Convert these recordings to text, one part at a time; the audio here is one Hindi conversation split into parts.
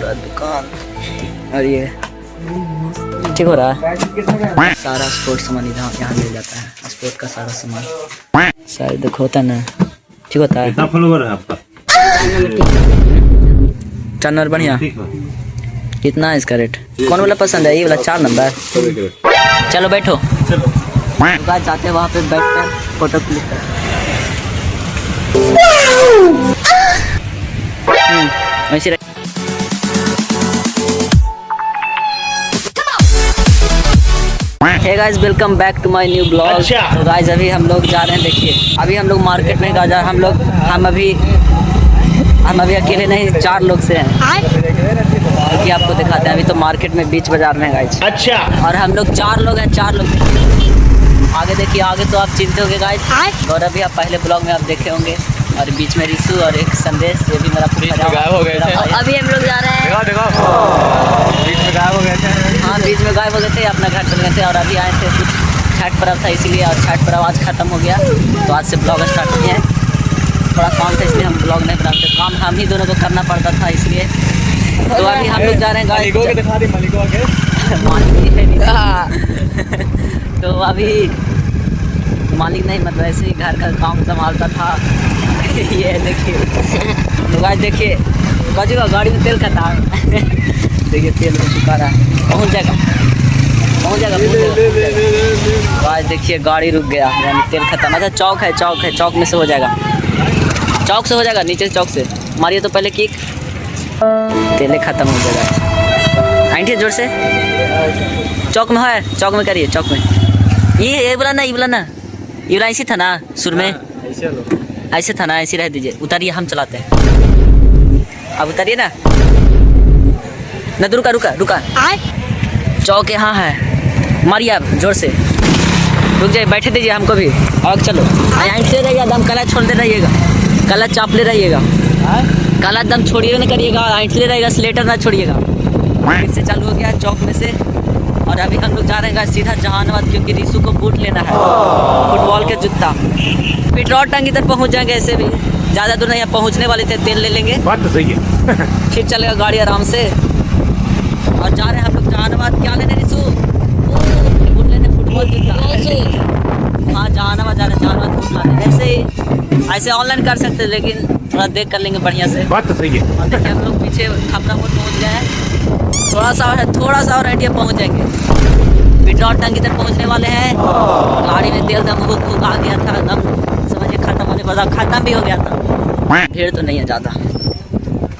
पूरा दुकान। और ये ठीक हो रहा है। सारा स्पोर्ट सामान यहाँ मिल जाता है, स्पोर्ट का सारा सामान शायद होता ना, ठीक होता है। कितना फॉलोवर है आपका? चैनल बढ़िया। कितना है इसका रेट? कौन वाला पसंद है? ये वाला 4 नंबर। चलो बैठो, बात जाते हैं वहाँ पे बैठ कर फोटो क्लिक कर। वैसे hey guys, welcome back to my new blog. तो गाइस अभी हम लोग जा रहे हैं, देखिए अभी हम लोग मार्केट में जा हम अभी अकेले नहीं 4 लोग से हैं, क्योंकि आपको दिखाते हैं। अभी तो मार्केट में बीच बाजार में गाइस। अच्छा। और हम लोग 4 लोग हैं, 4 लोग। आगे देखिए, आगे तो आप चिंते होंगे गाइस। और अभी आप पहले ब्लॉग में आप देखे होंगे। और बीच में रिसु और एक संदेश, ये भी मेरा गायब हो गए थे। अभी हम लोग जा रहे हैं, बीच में गायब हो गए थे। हाँ, बीच में गायब हो गए थे, अपना घर चल गए थे। और अभी आए थे, कुछ छठ पर्व था इसीलिए, और छठ पर्व आज खत्म हो गया, तो आज से ब्लॉग स्टार्ट किए हैं। थोड़ा काम था इसलिए हम ब्लॉग नहीं बनाते, काम हम ही दोनों को करना पड़ता था इसलिए। तो अभी हम लोग जा रहे हैं गाइस। तो अभी मालिक नहीं, मतलब ऐसे ही घर का काम संभालता था। ये देखिए, तो गाइस देखिए बाजूगा गाड़ी में तेल खत्म। देखिए तेल में चुका रहा है, पहुँच जाएगा। गाइस देखिए गाड़ी रुक गया, यानी तेल खत्म। अच्छा चौक है, चौक में से हो जाएगा, नीचे से चौक से मारिए तो पहले किक, तेल खत्म हो जाएगा। आइए जोर से, चौक में है, चौक में करिए, चौक में। ये बोला ना, ये ऐसे था ना सुर में, ऐसे था ना, ऐसे रह दीजिए। उतारिए, हम चलाते हैं। अब उतारिए ना, रुका। चौक यहाँ है, मारिए आप जोर से। रुक जाइए, बैठे दीजिए हमको भी। और चलो ऐसे रहिएगा, दम कला छोड़ते रहिएगा, कला चापले रहिएगा, काला दम छोड़िए ना करिएगा, ऐंठले रहेगा, स्लेटर ना छोड़िएगा। फिर से चालू हो गया चौक में से। और अभी हम लोग जा रहे हैं सीधा जहानाबाद, क्योंकि रिसु को बूट लेना है, फुटबॉल के जूता। पेट्रोल टंकी तक पहुंच जाएंगे, ऐसे भी ज़्यादा दूर नहीं, पहुंचने वाले थे, तेल ले लेंगे, बात तो सही है। फिर चलेगा गाड़ी आराम से। और जा रहे हैं हम लोग जहानाबाद। क्या लेने रिसु? बूट लेने, फुटबॉल जूता। हाँ जहानाबाद जा रहे हैं, जहानाबाद बूट लाने। ऐसे ऑनलाइन कर सकते हैं, लेकिन थोड़ा देख कर लेंगे बढ़िया से, बात तो सही है। और देखिए हम लोग पीछे खपरापुर पहुँच गए हैं, थोड़ा सा और हटिए पहुँच जाएंगे। पेट्रोल टंकी तक पहुँचने वाले हैं। गाड़ी में तेल दम हुक आ गया था, दम समझिए खत्म होने वाला, खत्म भी हो गया था। भीड़ तो नहीं है ज़्यादा,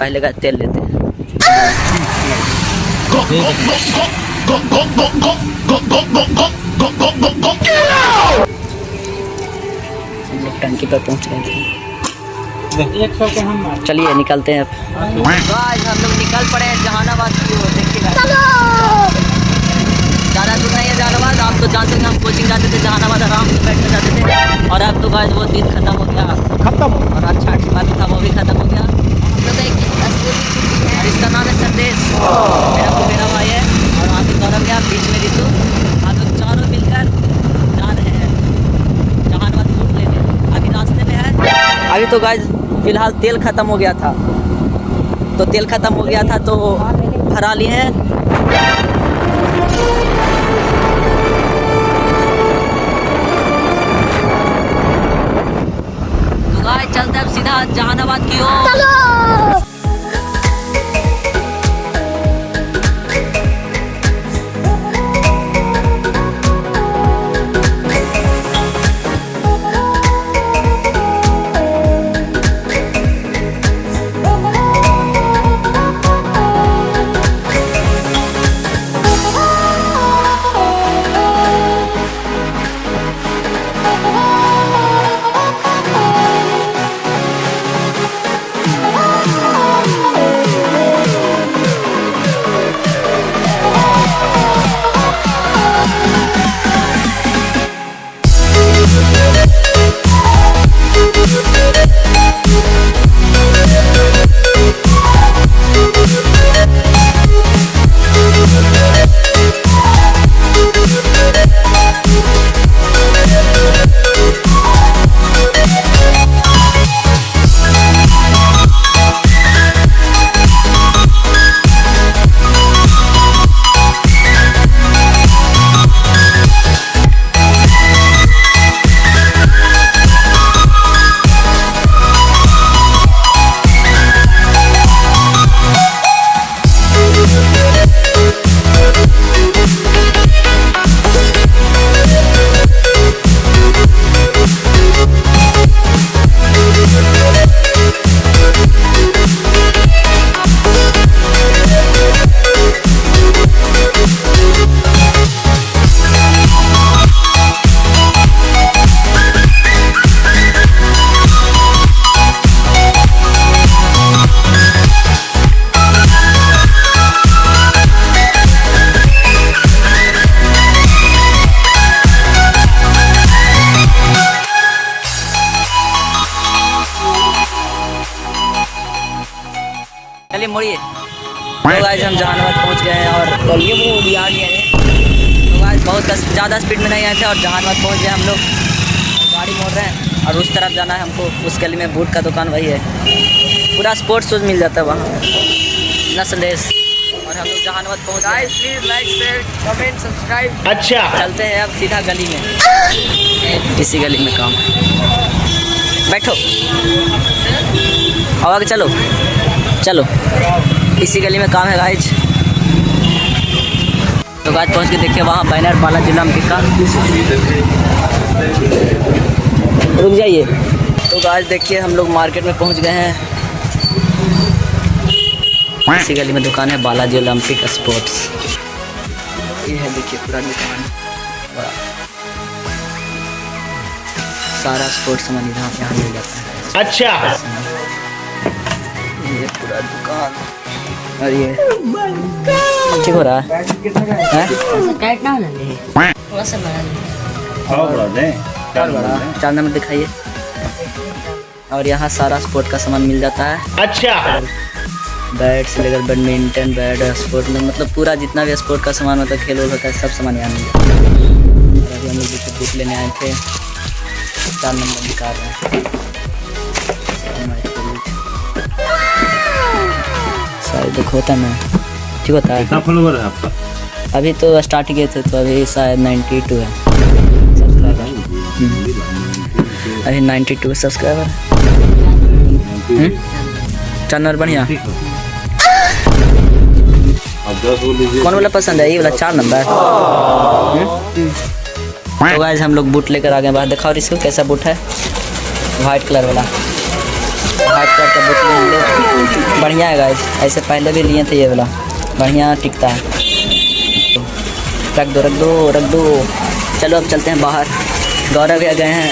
पहले का तेल लेते हैं। टंकी पर पहुँच गए थे। चलिए निकलते हैं अब। आज हम लोग निकल पड़े हैं जहानाबाद की ओर। देखिए ज़्यादा दूर नहीं है जहानाबाद, आप तो जानते हैं हम कोचिंग जाते थे जहानाबाद, आराम से बैठ कर जाते थे। और अब तो गाइस वो दिन खत्म हो गया, और अच्छा बात था, वो भी खत्म हो गया। और इसका नाम है संदेश, मेरा भाई है। और वहाँ पे गौरव गया, बीच में रिसु। हम लोग चारों मिलकर जा रहे हैं जहानाबाद बूट लेने। अभी रास्ते में है। अभी तो गाइस फिलहाल तेल ख़त्म हो गया था, तो भरा लिए हैं। तो गाइस चलते हैं अब सीधा जहानाबाद की ओर। मोड़िए। तो गाइस हम जहानाबाद पहुंच गए हैं और ये वो भी आ गया है। तो गाइस बहुत ज़्यादा स्पीड में नहीं आए थे और जहानाबाद पहुंच गए हम लोग। गाड़ी मोड़ रहे हैं और उस तरफ जाना है हमको। उस गली में बूट का दुकान वही है, पूरा स्पोर्ट्स शूज़ मिल जाता है वहाँ, ना संदेश। और हम लोग जहानाबाद पहुँच गए। Please like share comment subscribe. अच्छा, चलते हैं अब सीधा गली में। इसी गली में काम है। बैठो और आगे चलो चलो, इसी गली में काम है गाइज। तो गाइज पहुँच के देखिए वहाँ बैनर बालाजी लामटिक का। रुक जाइए। तो गाइज देखिए हम लोग मार्केट में पहुँच गए हैं। इसी गली में दुकान है बालाजी ओलंपिक स्पोर्ट्स। ये है देखिए पूरा दुकान, बड़ा सारा स्पोर्ट्स सामान यहाँ मिल जाता है। अच्छा, ये पूरा दुकान। और ये ठीक हो रहा है? थोड़ा सा बड़ा 4 नंबर दिखाइए। और यहाँ सारा स्पोर्ट का सामान मिल जाता है। अच्छा, बैट से लेकर बैडमिंटन, बैट, स्पोर्ट में मतलब पूरा जितना भी स्पोर्ट का सामान होता है, खेल होता है, सब सामान यहाँ मिल जाता है। और अभी हम लोग जैसे बुक लेने आए थे, 4 नंबर निकाल रहे हैं। शायद दुख होता है ना, ठीक होता है। कितना फॉलोवर है आपका? अभी तो स्टार्ट किए थे तो अभी शायद 92 है सब्सक्राइबर। अभी 92 सब्सक्राइबर। 4 नंबर बढ़िया। कौन वाला पसंद है? ये वाला 4 नंबर। तो गाइस हम लोग बूट लेकर आ गए बाहर। दिखाओ इसको कैसा बूट है, वाइट कलर वाला। वाइट कलर का बूट ले लो, बढ़िया है गाइस। ऐसे पहले भी लिए थे, ये वाला बढ़िया टिकता है। रख दो रख दो रख दो। चलो अब चलते हैं बाहर। गौरव भैया गए हैं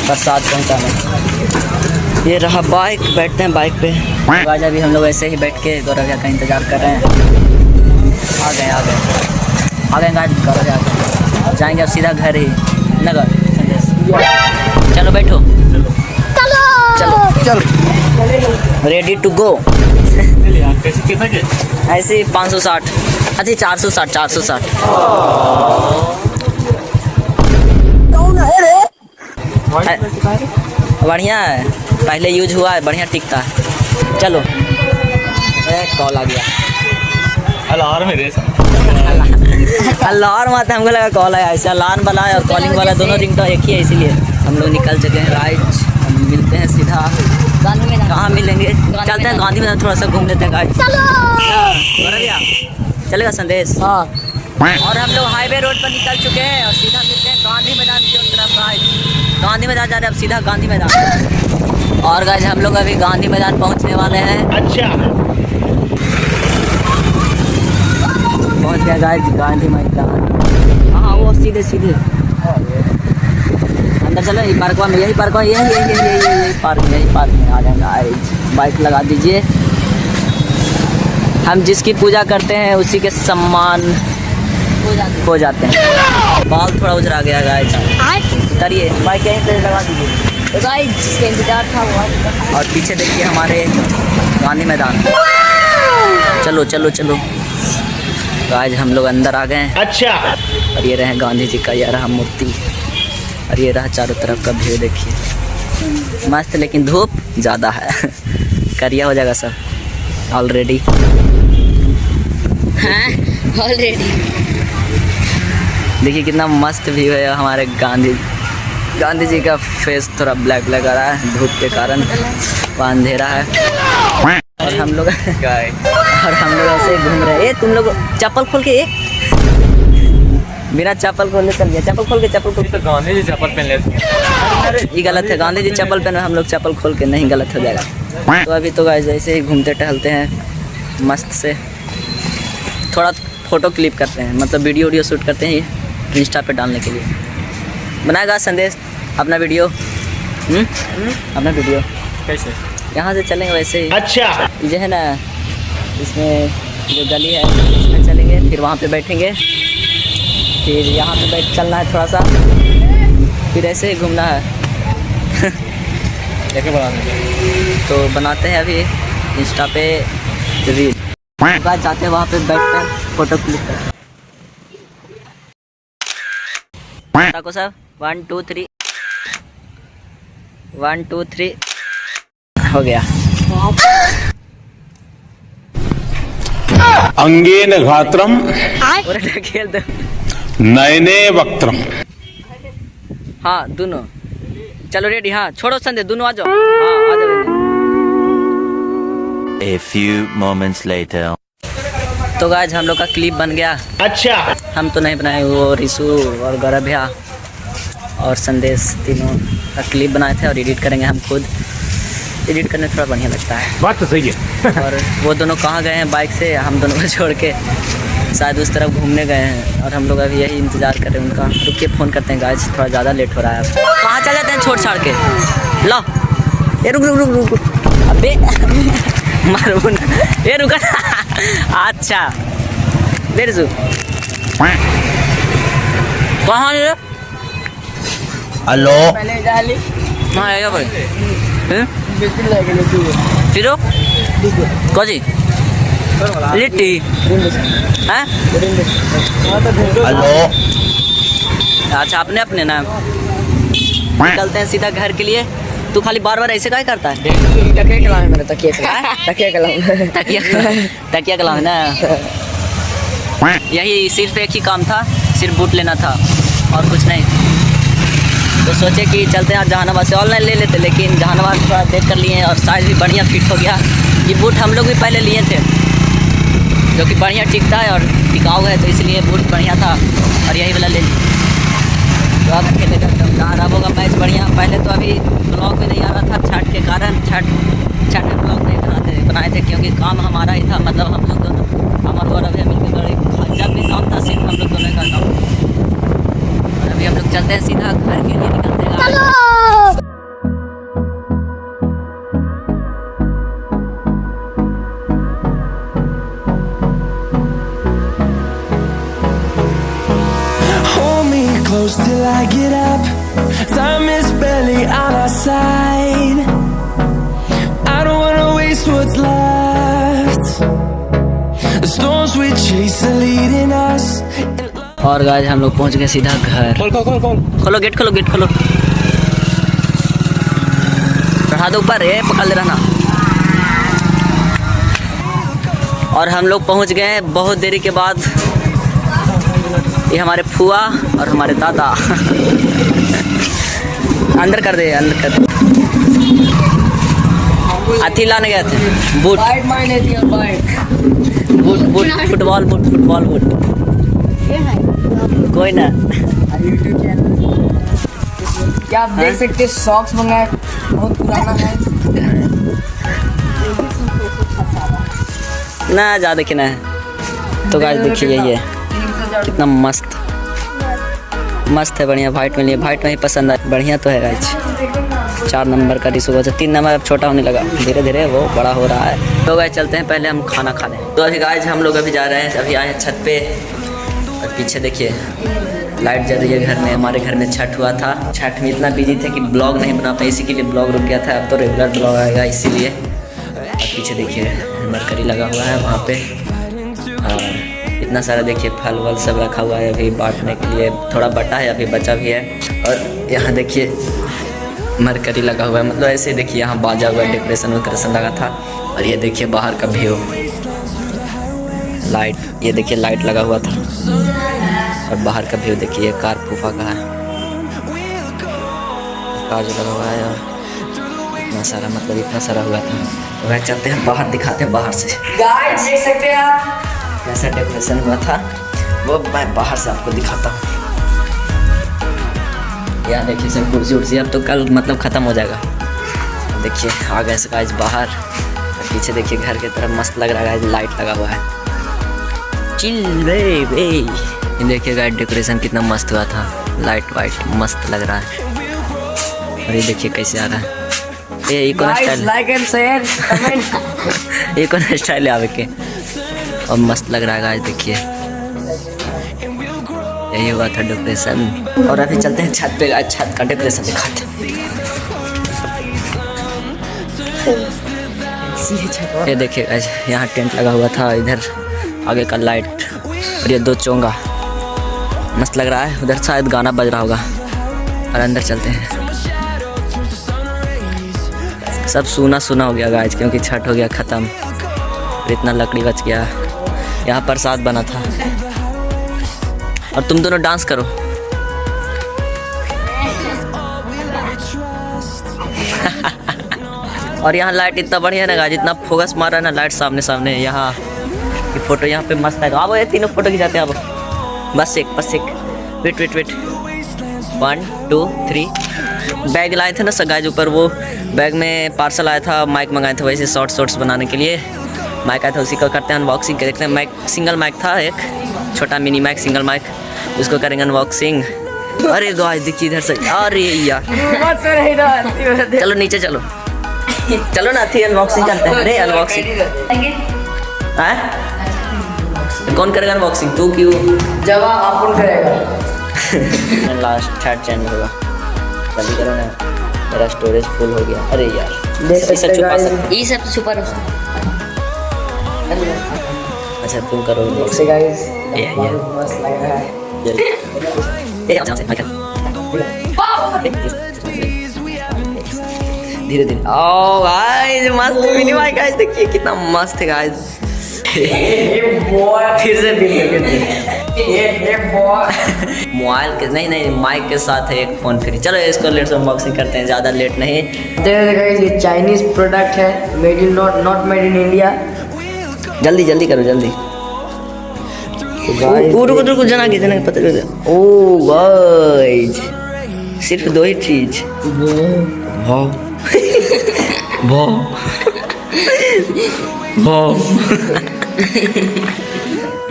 प्रसाद पहुँचाने। ये रहा बाइक, बैठते हैं बाइक पे। आज अभी हम लोग ऐसे ही बैठ के गौरव भैया का इंतज़ार कर रहे हैं। आ गए गाइस, गौरव भैया जाएंगे अब सीधा घर ही, नगर संदेश। चलो बैठो, चलो रेडी टू गो। ऐसे ही 560, अच्छा 460। बढ़िया है, पहले यूज हुआ है, बढ़िया टिकता है। चलो कॉल आ गया। अलार्म मेरे अलार्म आता है, हमको लगा कॉल आया। ऐसे अलार्म वाला और कॉलिंग वाला दोनों रिंग तो एक ही है, इसीलिए हम लोग निकल चुके हैं। राइट, हम मिलते हैं सीधा गांधी मैदान। कहाँ मिलेंगे? चलते हैं गांधी मैदान, थोड़ा सा घूम लेते हैं गाइस। चलेगा संदेश? हाँ। और हम लोग हाईवे रोड पर निकल चुके हैं और सीधा मिलते हैं गांधी मैदान की तरफ। गाइस गांधी मैदान जा रहे हैं अब, सीधा गांधी मैदान। और गाइस हम लोग अभी गांधी मैदान पहुंचने वाले हैं। अच्छा, पहुंच गया गाइस गांधी मैदान। हाँ वो सीधे अंदर चलो। यही पार्क में, यही पार्क में आ जाएंगे गाइस। बाइक लगा दीजिए। हम जिसकी पूजा करते हैं उसी के सम्मान हो जाते हैं। बाल थोड़ा उजरा गया गाइस, उतरिए बाइक यहीं पे लगा दीजिए। तो गाइस जिसका इंतजार था वो। और पीछे देखिए हमारे गांधी मैदान। चलो गाइस हम लोग अंदर आ गए हैं। अच्छा, और ये रहे गांधी जी का, ये रहा मूर्ति, और ये रहा चारों तरफ का व्यू। देखिए मस्त, लेकिन धूप ज़्यादा है। करिया हो जाएगा सब ऑलरेडी। हाँ ऑलरेडी। देखिए कितना मस्त व्यू है हमारे गांधी जी का फेस थोड़ा ब्लैक आ रहा है धूप के कारण, वहाँ अंधेरा है। और हम लोग ऐसे ही घूम रहे हैं। ए तुम लोग चप्पल खोल के, बिना चप्पल खोले चल गया। चप्पल खोल के तो गांधी जी चप्पल पहन लेते। ये गलत है, गांधी जी चप्पल पहने, हम लोग चप्पल खोल के नहीं, गलत हो जाएगा। तो अभी तो गाइस ऐसे ही घूमते टहलते हैं मस्त से, थोड़ा फ़ोटो क्लिप करते हैं, मतलब वीडियो शूट करते हैं इंस्टा पे डालने के लिए। बनाएगा संदेश अपना वीडियो? अपना वीडियो कैसे? यहाँ से चलेंगे वैसे ही। अच्छा, जो है ना, इसमें जो गली है इसमें चलेंगे, फिर वहाँ पे बैठेंगे, फिर यहाँ पे बैठ चलना है थोड़ा सा, फिर ऐसे ही घूमना है। देखे बनाने तो बनाते हैं अभी इंस्टा पे रील। गाइस जाते हैं वहाँ पे बैठ कर फोटो क्लिक कर। ताको सर 1 2 3 1 2 3 हो गया। अंगेन घात्रम और खेल दो। नयने वक्त्रम। हाँ दोनों चलो रेडी। हाँ छोड़ो संदे दोनों आ जाओ। हाँ आ जाओ। A few moments later. तो गाइस हम लोग का क्लिप बन गया। अच्छा हम तो नहीं बनाए, वो रिसु और गौरव भैया और संदेश तीनों का क्लिप बनाए थे और एडिट करेंगे हम खुद। एडिट करने थोड़ा बढ़िया लगता है। बात तो सही है। और वो दोनों कहाँ गए हैं बाइक से, हम दोनों को छोड़ के शायद उस तरफ घूमने गए हैं और हम लोग अभी यही इंतज़ार कर रहे हैं उनका। रुक के फ़ोन करते हैं गाइस, थोड़ा ज़्यादा लेट हो रहा है। कहाँ चल जाते हैं छोड़ छाड़ के। लो ये रुक रुक रुक रुक अबे मारो ना ये रुका। अच्छा देर सु कहाँ रे। हेलो पहले डाली हाँ आएगा भाई। बिल्कुल लगे फिरो कौजी लिट्टी हैं। हेलो अच्छा अपने अपने ना निकलते हैं सीधा घर के लिए। तू खाली बार बार ऐसे क्या करता है। तकिया कलाम है मेरा, तकिया कलाम। तकिया कलाम तकिया कलाम है ना। यही सिर्फ एक ही काम था, सिर्फ बूट लेना था और कुछ नहीं। तो सोचे कि चलते हैं जहानाबाद से ऑनलाइन ले लेते, लेकिन जहानाबाद थोड़ा देख कर लिए और साइज भी बढ़िया फिट हो गया। ये बूट हम लोग भी पहले लिए थे जो कि बढ़िया टिकता है और टिकाऊ है, तो इसलिए बूट बढ़िया था और यही वाला ले लिया। तो अब खेले जाते हैं जहाँ रब होगा मैच बढ़िया। पहले तो अभी ब्लॉग में नहीं आ रहा था छठ के कारण, छठ में ब्लॉग नहीं बनाए थे क्योंकि काम हमारा ही था। मतलब हम लोग दोनों हमारे गौरव है मिलकर जब भी काम था सिर्फ हम लोग दोनों का काम। और अभी हम लोग चलते हैं सीधा घर के लिए निकलते हैं। Close till I get up. Time is barely on our side. I don't wanna waste what's left. The storms we chase are leading us. और गाइस हम लोग पहुंच गए सीधा घर। खोलो गेट खोलो गेट खोलो। चढ़ा दो ऊपर, ये पकड़ ले रहना। और हम लोग पहुंच गए बहुत देरी के बाद। ये हमारे फुआ और हमारे दादा। अंदर कर दे अंदर कर दे। अथी लाने गए थे बूट बाइक मारने दिया bike. Boot boot football boot कोई ना। यूट्यूब चैनल क्या आप देख सकते हैं, सॉक्स मंगाए बहुत पुराना है ना, ज़्यादा देखना है। तो गाइस देखिए यही है कितना मस्त है, बढ़िया। वाइट में लिए, वाइट में ही पसंद है, बढ़िया तो है गाइस। 4 नंबर का रिसु वजह 3 नंबर अब छोटा होने लगा, धीरे धीरे वो बड़ा हो रहा है। तो गाइस चलते हैं, पहले हम खाना खा लें। तो अभी गाइस हम लोग अभी जा रहे हैं, अभी आए हैं छत पे और पीछे देखिए लाइट जल रही है घर में। हमारे घर में छठ हुआ था, छठ में इतना बिजी थे कि ब्लॉग नहीं बना पाए, इसी के लिए ब्लॉग रुक गया था। अब तो रेगुलर ब्लॉग आएगा इसीलिए। और पीछे देखिए मरकरी लगा हुआ है वहाँ पे और इतना सारा देखिए फल वल सब रखा हुआ है अभी बांटने के लिए। थोड़ा बटा है अभी बचा भी है। और यहाँ देखिए मरकरी लगा हुआ है, मतलब ऐसे देखिए यहाँ बाजा हुआ डेकोरेशन वेकोरेशन लगा था। और ये देखिए बाहर का व्यू, लाइट, ये देखिए लाइट लगा हुआ था। और बाहर का व्यू देखिए, ये कार फूफा का है, कार जो लगा हुआ है। और इतना सारा मतलब इतना सारा हुआ था। तो वह चलते हैं बाहर, दिखाते हैं बाहर से गाइस देख सकते हैं आप कैसा डेकोरेशन हुआ था, वो मैं बाहर से आपको दिखाता हूँ। यहाँ देखिए सब कुर्सी उर्सी, अब तो कल मतलब ख़त्म हो जाएगा। देखिए आ गए गाइस बाहर। और पीछे देखिए घर की तरफ मस्त लग रहा है, लाइट लगा हुआ है। चिल बेबी, ये देखिए गाइस डेकोरेशन कितना मस्त हुआ था, लाइट वाइट मस्त लग रहा है। और ये देखिए कैसे आ रहा है, ये कौन style, like and share comment. ये कौन स्टाइल है आवे के, और मस्त लग रहा है गाइस देखिए। यही हुआ था डेकोरेशन। और अभी चलते हैं छत पे गाइस, छत का डेकोरेशन दिखाते हैं। इसलिए छत। ये देखिए गाइस, यहाँ टेंट लगा हुआ था, इधर आगे का लाइट और ये 2 चोंगा मस्त लग रहा है। उधर शायद गाना बज रहा होगा और अंदर चलते हैं। सब सूना सूना हो गया गाइस, क्योंकि छठ हो गया ख़त्म। इतना लकड़ी बच गया। यहाँ प्रसाद बना था। और तुम दोनों डांस करो। और यहाँ लाइट इतना बढ़िया है ना गाइस, जितना फोकस मारा है ना लाइट सामने सामने। यहाँ ये फोटो यहाँ पे मस्त है। अब ये तीनों फोटो खिंचाते हैं। अब बस एक वेट 1 2 3। बैग लाए थे ना गाइस ऊपर, वो बैग में पार्सल आया था, माइक मंगाए थे वैसे शॉर्ट्स बनाने के लिए। माइक आया था, उसी को करते हैं अनबॉक्सिंग। देखते हैं। माइक सिंगल माइक था, एक छोटा मिनी माइक सिंगल माइक, उसको करेंगे अनबॉक्सिंग। अरे गाइस देखिए इधर से। अरे यार चलो नीचे चलो ना, थी अनबॉक्सिंग करते हैं। अरे अनबॉक्सिंग कौन करेगा अनबॉक्सिंग, तू क्यों? जब आप करेगा। लास्ट थर्ड चैनल होगा, जल्दी करो ना, मेरा स्टोरेज फुल हो गया। अरे यार देख सकते इसे छुपा guys। सकते। ये सब छुपा रहो। अच्छा तुम करो से अनबॉक्सिंग। गाइस ये। बहुत मस्त लग रहा है। जल्दी। यहाँ से माइक धीरे धीरे। ओ गाइस मस्त मिनी माइक गाइस, देखिए कितना मस्त है गाइस। फिर से मोबाइल के नहीं माइक के साथ है एक फ़ोन फ्री। चलो इसको लेट से अनबॉक्सिंग करते हैं, ज़्यादा लेट नहीं। गाइस ये चाइनीज प्रोडक्ट है, made in not made in India. जल्दी करो जल्दी। रुको जना के पता चल। ओ गाइस सिर्फ 2 ही चीज।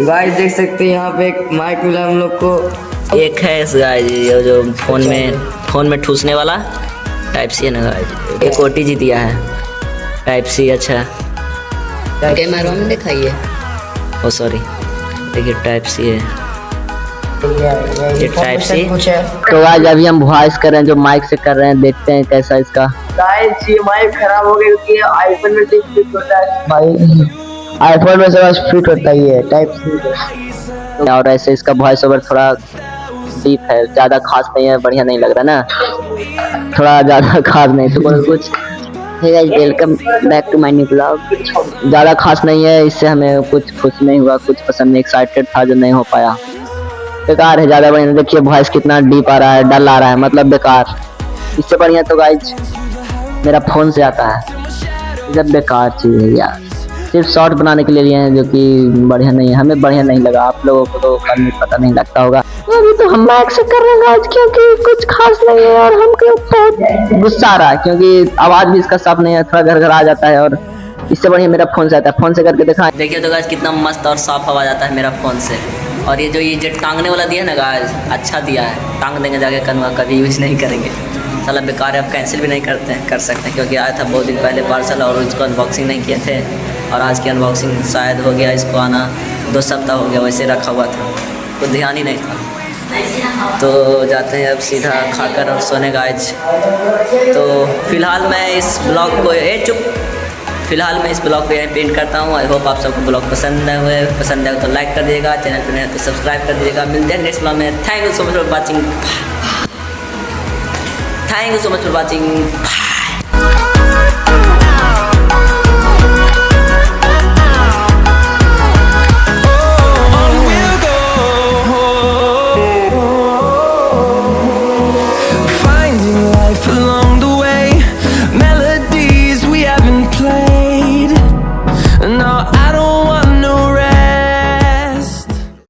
गाइस देख सकते हैं यहाँ पे एक माइक मिला हम लोग को। एक है गाइस ये जो फोन में ठूसने वाला टाइप सी है ना गाइस। एक OTG दिया है टाइप सी। अच्छा कैमरा में दिखाइए। ओ सॉरी, देखिए टाइप सी है ये टाइप सी। कुछ है तो आज अभी हम वॉइस कर रहे हैं, जो माइक से कर रहे हैं, देखते हैं कैसा इसका। गाइस ये माइक खराब हो गया क्योंकि आईफोन में फिट होता है भाई। आईफोन में सब फिट होता ही है टाइप सी। और ऐसे इसका वॉइस ओवर थोड़ा डीप है, ज़्यादा खास नहीं है, बढ़िया नहीं लग रहा ना, थोड़ा ज़्यादा खास नहीं। तो बोलो कुछ। Hey guys welcome back to my new blog. ज़्यादा खास नहीं है, इससे हमें कुछ खुश नहीं हुआ, कुछ पसंद नहीं, एक्साइटेड था जो नहीं हो पाया। बेकार है, ज़्यादा बढ़िया। देखिए वॉइस कितना डीप आ रहा है, डल आ रहा है, मतलब बेकार। इससे बढ़िया तो गाइस मेरा फ़ोन से आता है। जब बेकार चीज़ है यार, सिर्फ शॉर्ट बनाने के लिए लिए हैं, जो कि बढ़िया नहीं है, हमें बढ़िया नहीं लगा। आप लोगों को तो पता नहीं लगता होगा। अभी तो हम माइक से कर रहे हैं गाइस, क्योंकि कुछ खास नहीं है और हमको बहुत गुस्सा आ रहा है, क्योंकि आवाज़ भी इसका साफ नहीं है, थोड़ा घर आ जाता है। और इससे बढ़िया मेरा फ़ोन से आता है, फ़ोन से करके दिखा। देखिए तो गाइस कितना मस्त और साफ आवाज़ आता है मेरा फ़ोन से। और ये जो टांगने वाला दिया ना गाइस, अच्छा दिया है। टांग देंगे जाके कन्वा, कभी यूज़ नहीं करेंगे। साला बेकार है, अब कैंसिल भी नहीं कर सकते हैं, क्योंकि आया था बहुत दिन पहले पार्सल और उसको अनबॉक्सिंग नहीं किए थे। और आज की अनबॉक्सिंग शायद हो गया, इसको आना 2 सप्ताह हो गया, वैसे रखा हुआ था, तो ध्यान ही नहीं था। तो जाते हैं अब सीधा खाकर और सोने गाइस। तो फिलहाल मैं इस ब्लॉग को फिलहाल मैं इस ब्लॉग को यहीं पेंट करता हूँ। आई होप आप सबको ब्लॉग पसंद आए तो लाइक कर दीजिएगा, चैनल पर नहीं है तो सब्सक्राइब कर दीजिएगा। मिलते हैं नेक्स्ट ब्लॉग में। Thank you so much for watching.